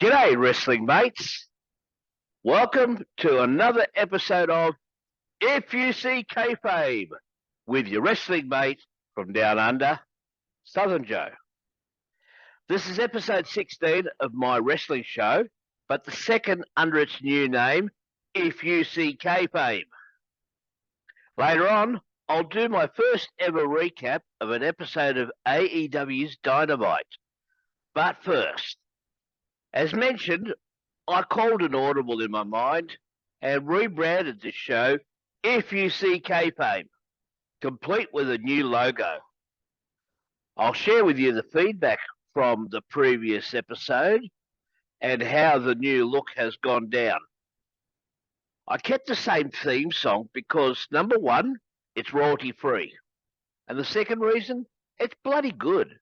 G'day, wrestling mates. Welcome to another episode of You See Kayfabe with your wrestling mate from down under, Southern Joe. This is episode 16 of my wrestling show, but the second under its new name, You See Kayfabe. Later on, I'll do my first ever recap of an episode of AEW's Dynamite. But first, as mentioned, I called an audible in my mind and rebranded the show You See Kayfabe, complete with a new logo. I'll share with you the feedback from the previous episode and how the new look has gone down. I kept the same theme song because, number one, it's royalty-free. And the second reason, it's bloody good.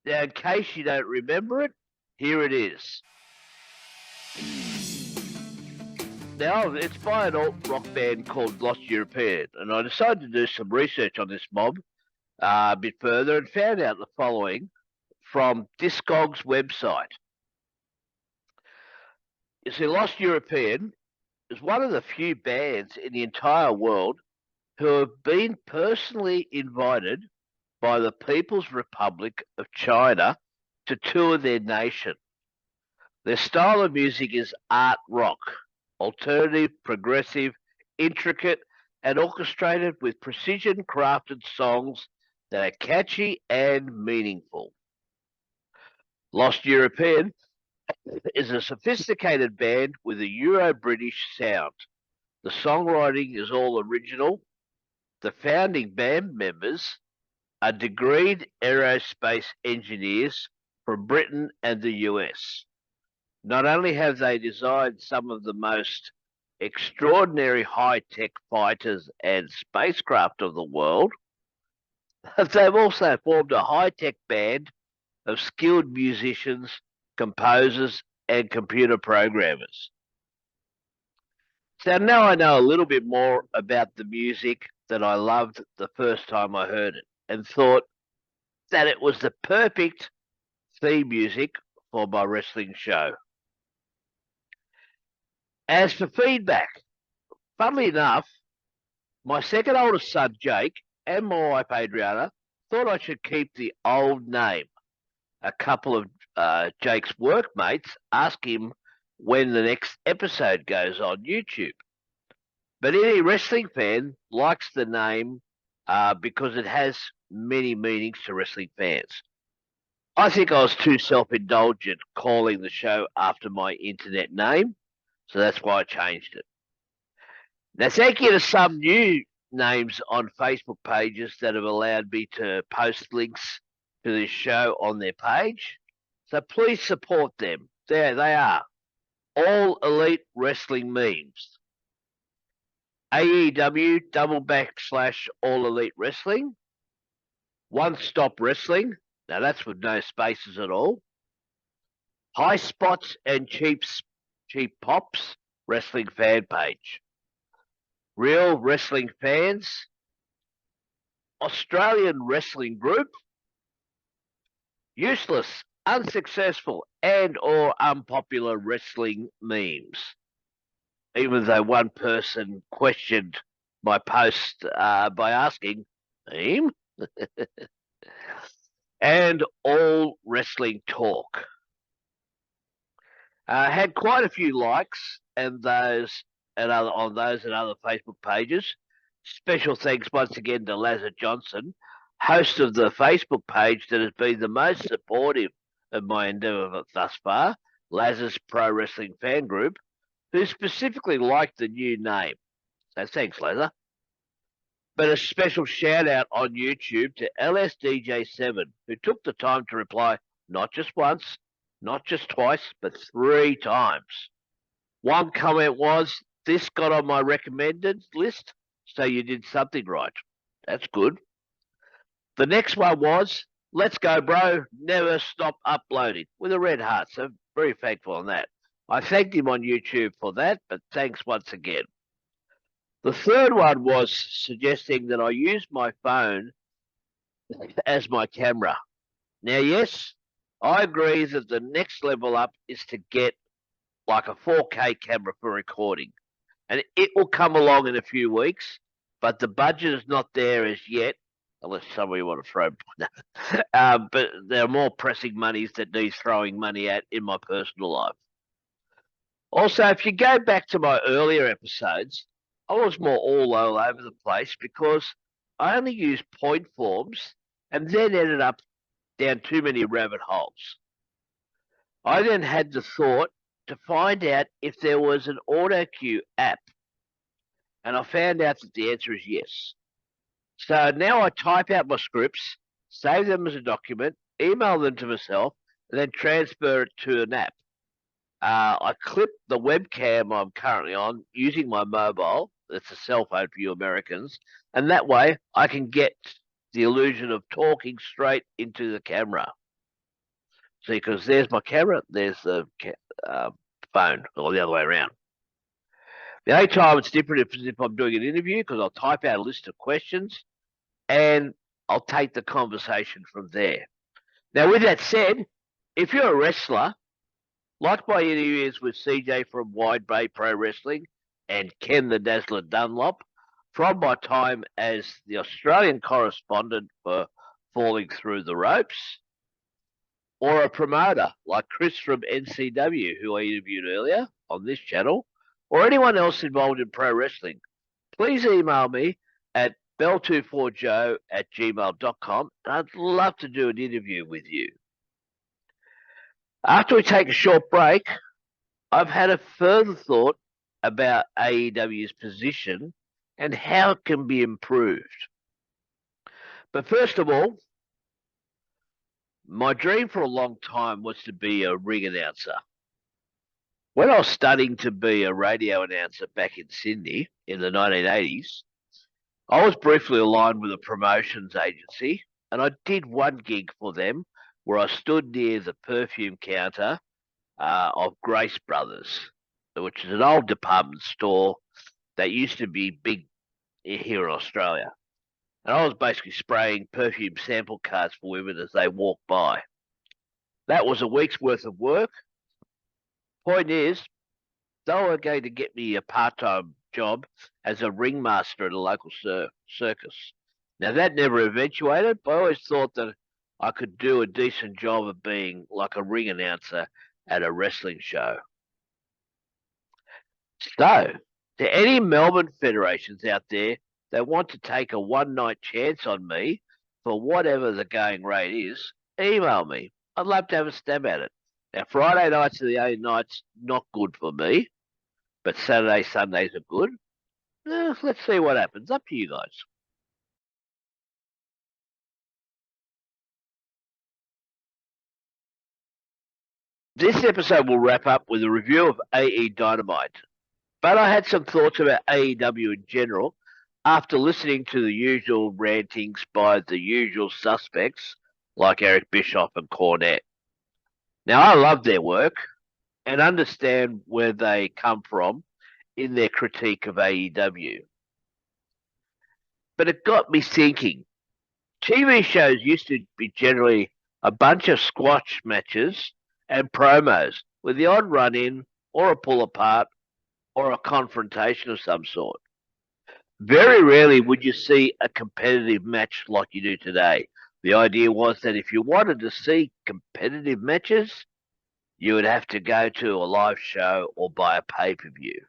Now, in case you don't remember it, here it is. Now, it's by an alt-rock band called Lost European, and I decided to do some research on this mob a bit further and found out the following from Discog's website. You see, Lost European is one of the few bands in the entire world who have been personally invited by the People's Republic of China to tour their nation. Their style of music is art rock, alternative, progressive, intricate, and orchestrated with precision-crafted songs that are catchy and meaningful. Lost European is a sophisticated band with a Euro-British sound. The songwriting is all original. The founding band members are degreed aerospace engineers from Britain and the US. Not only have they designed some of the most extraordinary high-tech fighters and spacecraft of the world, but they've also formed a high-tech band of skilled musicians, composers, and computer programmers. So now I know a little bit more about the music that I loved the first time I heard it, and thought that it was the perfect theme music for my wrestling show. As for feedback, funnily enough, my second oldest son, Jake, and my wife, Adriana, thought I should keep the old name. A couple of Jake's workmates asked him when the next episode goes on YouTube. But any wrestling fan likes the name because it has many meanings to wrestling fans. I think I was too self-indulgent calling the show after my internet name, so that's why I changed it. Now, thank you to some new names on Facebook pages that have allowed me to post links to this show on their page. So please support them. There they are. All Elite Wrestling Memes. AEW / All Elite Wrestling. One Stop Wrestling. Now that's with no spaces at all. High Spots and Cheap Pops Wrestling Fan Page. Real Wrestling Fans. Australian Wrestling Group. Useless, unsuccessful, and or unpopular wrestling memes. Even though one person questioned my post by asking, meme? And All Wrestling Talk. Had quite a few likes on those and other Facebook pages. Special thanks once again to Lazar Johnson, host of the Facebook page that has been the most supportive of my endeavour thus far, Lazar's Pro Wrestling Fan Group, who specifically liked the new name. So thanks, Lazar. But a special shout out on YouTube to LSDJ7, who took the time to reply not just once, not just twice, but 3 times. One comment was, "This got on my recommended list, so you did something right." That's good. The next one was, "Let's go, bro. Never stop uploading," with a red heart. So very thankful on that. I thanked him on YouTube for that, but thanks once again. The third one was suggesting that I use my phone as my camera. Now, yes, I agree that the next level up is to get like a 4K camera for recording, and it will come along in a few weeks, but the budget is not there as yet, unless somebody want to throw. But there are more pressing monies that need throwing money at in my personal life. Also, if you go back to my earlier episodes, I was more all over the place because I only used point forms and then ended up down too many rabbit holes. I then had the thought to find out if there was an auto cue app, and I found out that the answer is yes. So now I type out my scripts, save them as a document, email them to myself, and then transfer it to an app. I clip the webcam I'm currently on using my mobile. It's a cell phone for you Americans. And that way I can get the illusion of talking straight into the camera. See, because there's my camera, there's the phone, or the other way around. The only time it's different is if I'm doing an interview, because I'll type out a list of questions and I'll take the conversation from there. Now, with that said, if you're a wrestler, like my interviews with CJ from Wide Bay Pro Wrestling and Ken the Dazzler Dunlop, from my time as the Australian correspondent for Falling Through the Ropes, or a promoter like Chris from NCW, who I interviewed earlier on this channel, or anyone else involved in pro wrestling, please email me at bell24joe@gmail.com, and I'd love to do an interview with you. After we take a short break, I've had a further thought about AEW's position and how it can be improved. But first of all, my dream for a long time was to be a ring announcer. When I was studying to be a radio announcer back in Sydney in the 1980s, I was briefly aligned with a promotions agency, and I did one gig for them where I stood near the perfume counter of Grace Brothers, which is an old department store that used to be big here in Australia. And I was basically spraying perfume sample cards for women as they walked by. That was a week's worth of work. Point is, they were going to get me a part-time job as a ringmaster at a local circus. Now, that never eventuated, but I always thought that I could do a decent job of being like a ring announcer at a wrestling show. So, to any Melbourne federations out there that want to take a one-night chance on me for whatever the going rate is, email me. I'd love to have a stab at it. Now, Friday nights are the only nights not good for me, but Saturday, Sundays are good. Let's see what happens. Up to you guys. This episode will wrap up with a review of AE Dynamite. But I had some thoughts about AEW in general after listening to the usual rantings by the usual suspects like Eric Bischoff and Cornette. Now, I love their work and understand where they come from in their critique of AEW. But it got me thinking. TV shows used to be generally a bunch of squash matches and promos with the odd run-in or a pull-apart or a confrontation of some sort. Very rarely would you see a competitive match like you do today. The idea was that if you wanted to see competitive matches, you would have to go to a live show or buy a pay-per-view.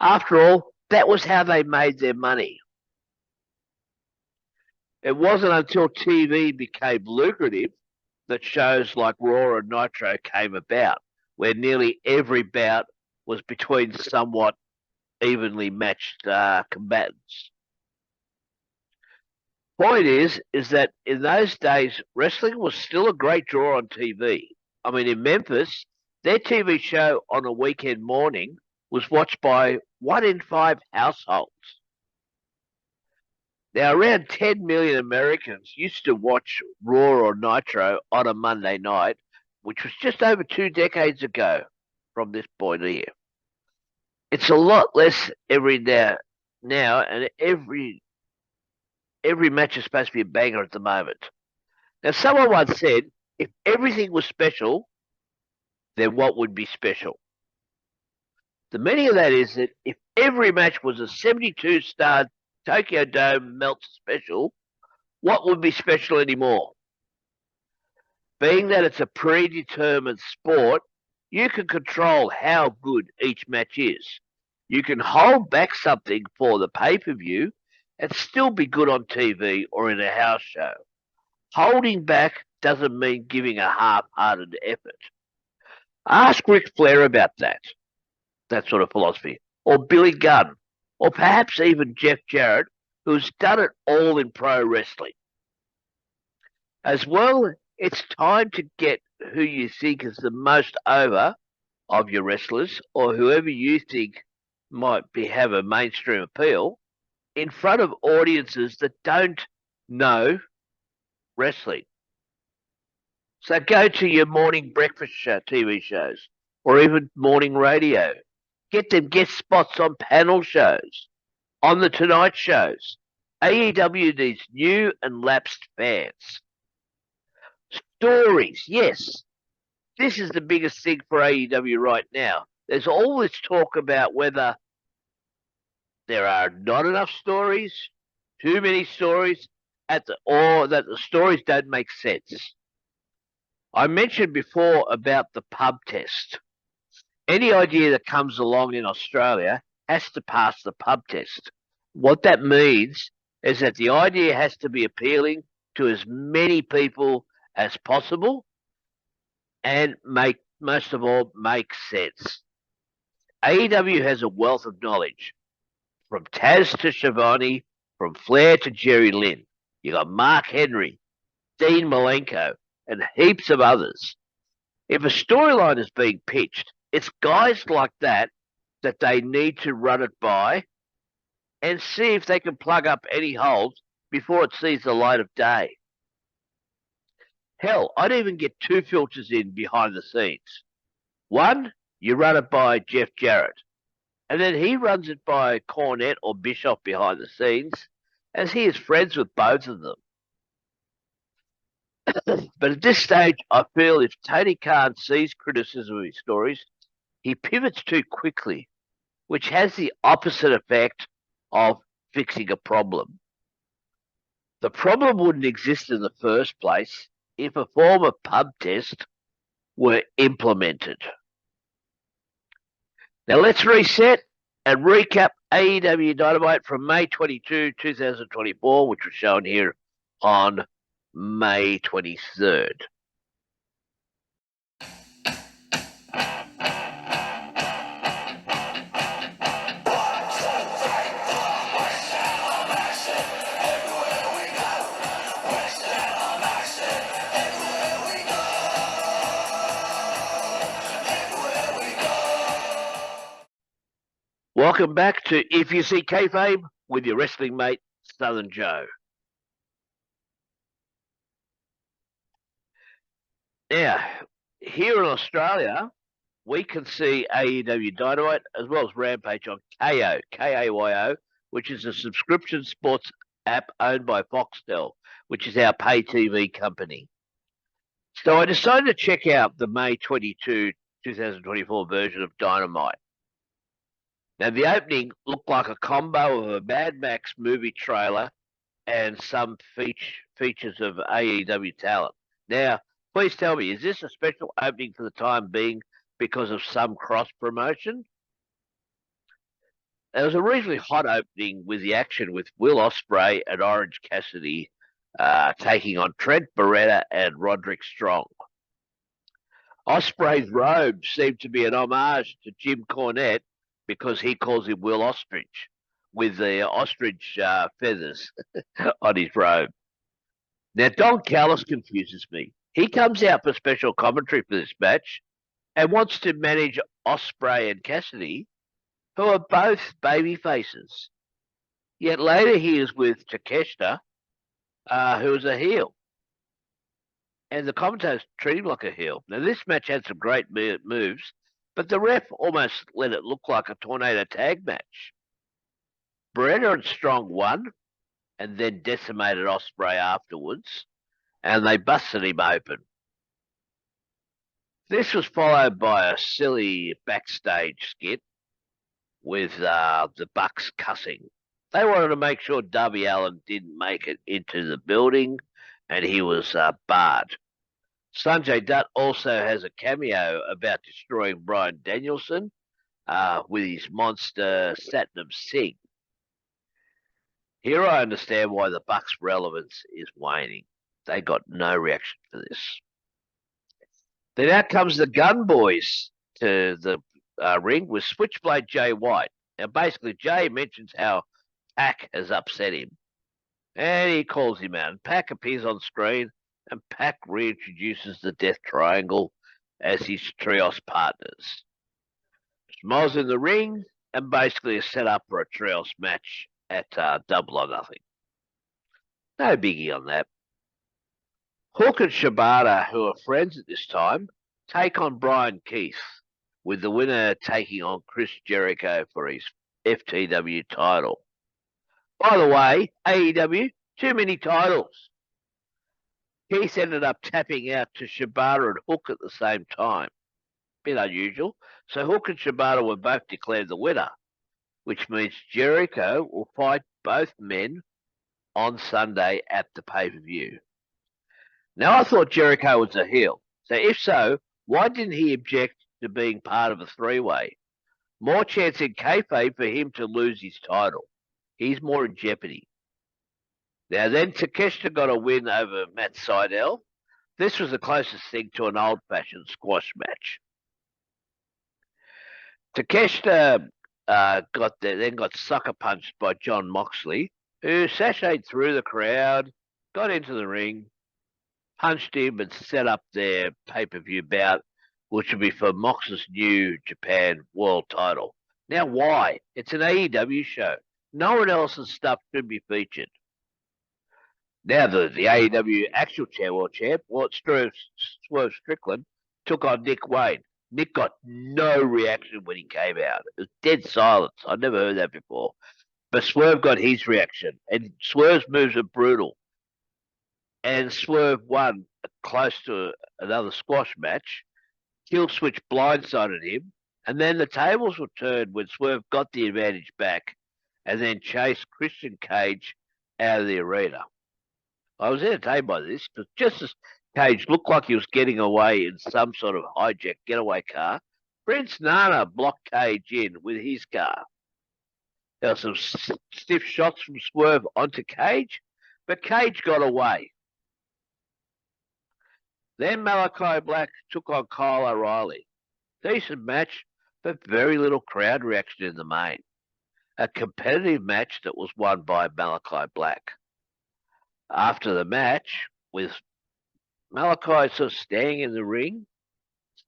After all, that was how they made their money. It wasn't until TV became lucrative that shows like Raw and Nitro came about, where nearly every bout was between somewhat evenly matched combatants. Point is that in those days, wrestling was still a great draw on TV. I mean, in Memphis, their TV show on a weekend morning was watched by 1 in 5 households. Now, around 10 million Americans used to watch Raw or Nitro on a Monday night, which was just over 2 decades ago from this point here. It's a lot less now, and every match is supposed to be a banger at the moment. Now, someone once said, if everything was special, then what would be special? The meaning of that is that if every match was a 72-star Tokyo Dome Melt special, what would be special anymore? Being that it's a predetermined sport, you can control how good each match is. You can hold back something for the pay-per-view and still be good on TV or in a house show. Holding back doesn't mean giving a half-hearted effort. Ask Ric Flair about that sort of philosophy, or Billy Gunn, or perhaps even Jeff Jarrett, who's done it all in pro wrestling. As well, it's time to get who you think is the most over of your wrestlers, or whoever you think might have a mainstream appeal, in front of audiences that don't know wrestling. So go to your morning breakfast TV shows, or even morning radio. Get them guest spots on panel shows, on the Tonight shows. AEW needs new and lapsed fans. Stories, yes. This is the biggest thing for AEW right now. There's all this talk about whether there are not enough stories, too many stories, or that the stories don't make sense. I mentioned before about the pub test. Any idea that comes along in Australia has to pass the pub test. What that means is that the idea has to be appealing to as many people as possible and most of all make sense. AEW has a wealth of knowledge, from Taz to Shivani, from Flair to Jerry Lynn. You got Mark Henry, Dean Malenko, and heaps of others. If a storyline is being pitched, it's guys like that they need to run it by and see if they can plug up any holes before it sees the light of day. Hell, I'd even get two filters in behind the scenes. One, you run it by Jeff Jarrett, and then he runs it by Cornette or Bischoff behind the scenes, as he is friends with both of them. But at this stage, I feel if Tony Khan sees criticism of his stories, he pivots too quickly, which has the opposite effect of fixing a problem. The problem wouldn't exist in the first place if a form of pub test were implemented. Now let's reset and recap AEW Dynamite from May 22, 2024, which was shown here on May 23rd. Welcome back to If You See Kayfabe with your wrestling mate, Southern Joe. Now, here in Australia, we can see AEW Dynamite as well as Rampage on KO, K-A-Y-O, which is a subscription sports app owned by Foxtel, which is our pay TV company. So I decided to check out the May 22, 2024 version of Dynamite. Now, the opening looked like a combo of a Mad Max movie trailer and some features of AEW talent. Now, please tell me, is this a special opening for the time being because of some cross-promotion? There was a reasonably hot opening with the action with Will Ospreay and Orange Cassidy taking on Trent Beretta and Roderick Strong. Ospreay's robe seemed to be an homage to Jim Cornette because he calls him Will Ostrich with the ostrich feathers on his robe. Now, Don Callis confuses me. He comes out for special commentary for this match and wants to manage Ospreay and Cassidy, who are both baby faces. Yet later he is with Takeshita, who is a heel. And the commentators treat him like a heel. Now, this match had some great moves, but the ref almost let it look like a tornado tag match. Beretta and Strong won, and then decimated Ospreay afterwards, and they busted him open. This was followed by a silly backstage skit with the Bucks cussing. They wanted to make sure Darby Allin didn't make it into the building, and he was barred. Sanjay Dutt also has a cameo about destroying Bryan Danielson with his monster Satnam Singh. Here I understand why the Bucks' relevance is waning. They got no reaction for this. Then out comes the Gun Boys to the ring with Switchblade Jay White. Now, basically, Jay mentions how Pac has upset him, and he calls him out. And Pac appears on screen, and Pac reintroduces the Death Triangle as his trios partners. Smiles in the ring, and basically is set up for a trios match at Double or Nothing. No biggie on that. Hook and Shibata, who are friends at this time, take on Brian Keith, with the winner taking on Chris Jericho for his FTW title. By the way, AEW, too many titles. Keith ended up tapping out to Shibata and Hook at the same time. Bit unusual. So Hook and Shibata were both declared the winner, which means Jericho will fight both men on Sunday at the pay-per-view. Now, I thought Jericho was a heel. So if so, why didn't he object to being part of a three-way? More chance in kayfabe for him to lose his title. He's more in jeopardy. Now then, Takeshita got a win over Matt Sydal. This was the closest thing to an old-fashioned squash match. Takeshita got sucker punched by Jon Moxley, who sashayed through the crowd, got into the ring, punched him, and set up their pay-per-view bout, which will be for Mox's New Japan World title. Now, why? It's an AEW show. No one else's stuff should be featured. Now, the AEW actual world champ, Swerve Strickland, took on Nick Wayne. Nick got no reaction when he came out. It was dead silence. I'd never heard that before. But Swerve got his reaction, and Swerve's moves are brutal. And Swerve won close to another squash match. Killswitch blindsided him, and then the tables were turned when Swerve got the advantage back and then chased Christian Cage out of the arena. I was entertained by this, because just as Cage looked like he was getting away in some sort of hijacked getaway car, Prince Nana blocked Cage in with his car. There were some stiff shots from Swerve onto Cage, but Cage got away. Then Malachi Black took on Kyle O'Reilly. Decent match, but very little crowd reaction in the main. A competitive match that was won by Malachi Black. After the match, with Malachi sort of standing in the ring,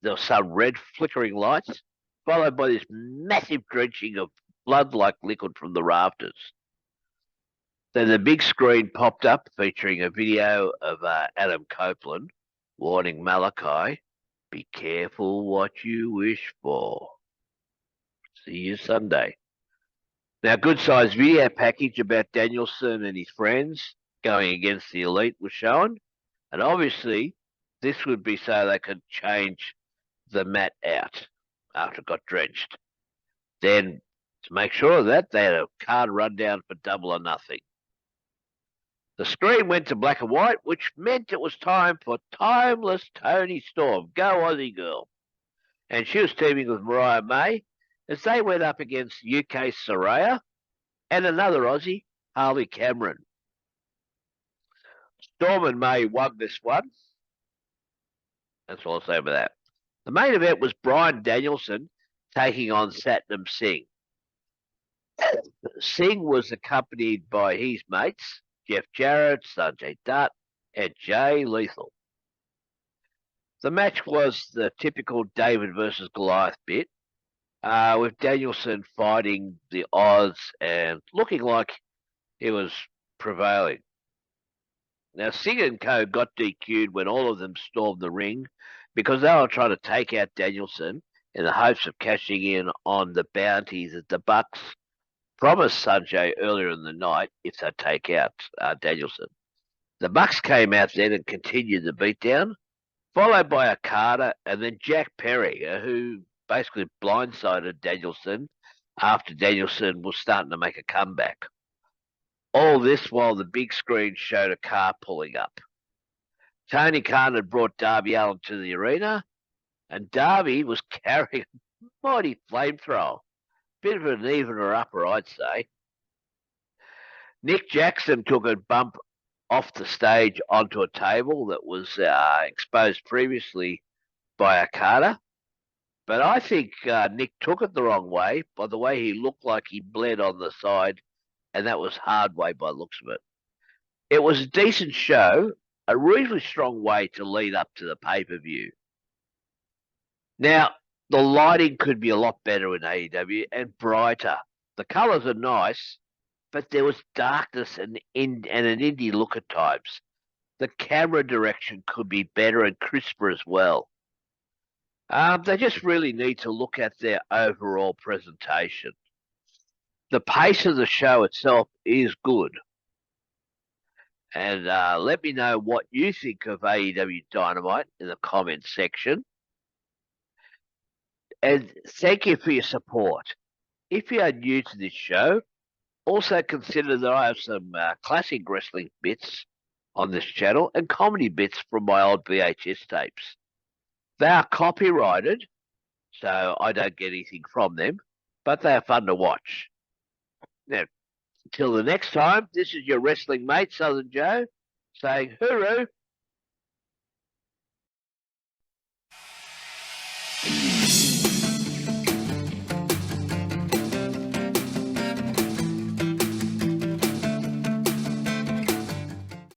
there was some red flickering lights, followed by this massive drenching of blood-like liquid from the rafters. Then the big screen popped up featuring a video of Adam Copeland warning Malachi, "Be careful what you wish for. See you Sunday." Now, good-sized video package about Danielson and his friends going against the Elite was shown, and obviously this would be so they could change the mat out after it got drenched. Then, to make sure of that, they had a card rundown for Double or Nothing. The screen went to black and white, which meant it was time for timeless Toni Storm. Go Aussie girl. And she was teaming with Mariah May as they went up against UK Saraya and another Aussie, Harley Cameron. Storm and May won this one. That's all I'll say about that. The main event was Bryan Danielson taking on Satnam Singh. Singh was accompanied by his mates, Jeff Jarrett, Sanjay Dutt, and Jay Lethal. The match was the typical David versus Goliath bit, with Danielson fighting the odds and looking like he was prevailing. Now, Singh and Co. got DQ'd when all of them stormed the ring because they were trying to take out Danielson in the hopes of cashing in on the bounties that the Bucks promised Sanjay earlier in the night if they take out Danielson. The Bucks came out then and continued the beatdown, followed by Okada and then Jack Perry, who basically blindsided Danielson after Danielson was starting to make a comeback. All this while the big screen showed a car pulling up. Tony Khan had brought Darby Allin to the arena, and Darby was carrying a mighty flamethrower. Bit of an evener upper, I'd say. Nick Jackson took a bump off the stage onto a table that was exposed previously by Okada. But I think Nick took it the wrong way by the way he looked like he bled on the side, and that was hard way by the looks of it. It was a decent show, a reasonably strong way to lead up to the pay-per-view. Now, the lighting could be a lot better in AEW and brighter. The colours are nice, but there was darkness and an indie look at times. The camera direction could be better and crisper as well. They just really need to look at their overall presentation. The pace of the show itself is good. And let me know what you think of AEW Dynamite in the comments section. And thank you for your support. If you are new to this show, also consider that I have some classic wrestling bits on this channel and comedy bits from my old VHS tapes. They are copyrighted, so I don't get anything from them, but they are fun to watch. Now, until the next time, this is your wrestling mate, Southern Joe, saying hooroo